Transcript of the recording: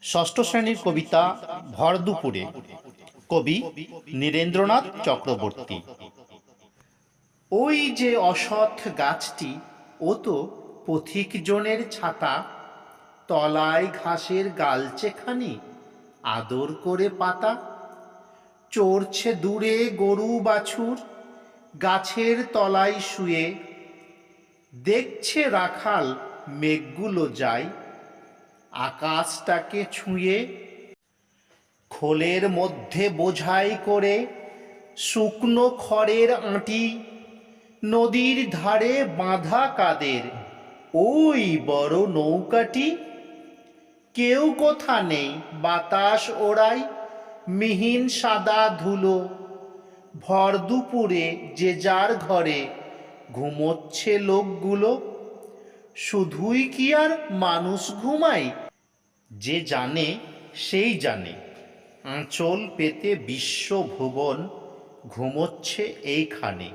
ষষ্ঠ শ্রেণীর কবিতা ভর দুপুরে। কবি নীরেন্দ্রনাথ চক্রবর্তী। ওই যে অসৎ গাছটি, ও তো পথিকজনের ছাতা, তলায় ঘাসের গালচেখানি আদর করে পাতা। চড়ছে দূরে গরু বাছুর গাছের তলায় শুয়ে, দেখছে রাখাল মেঘগুলো যায় আকাশটাকে ছুঁয়ে। খোলের মধ্যে বোঝাই করে শুকনো খড়ের আঁটি, নদীর ধারে বাঁধা কাদের ওই বড় নৌকাটি। কেউ কোথা নেই, বাতাস ওড়ায় মিহিন সাদা ধুলো, ভর দুপুরে যে যার ঘরে ঘুমোচ্ছে লোকগুলো। শুধুই কি আর মানুষ ঘুমায়? যে জানে সেই জানে, আঁচল পেতে বিশ্বভুবন ঘুমোচ্ছে এইখানে।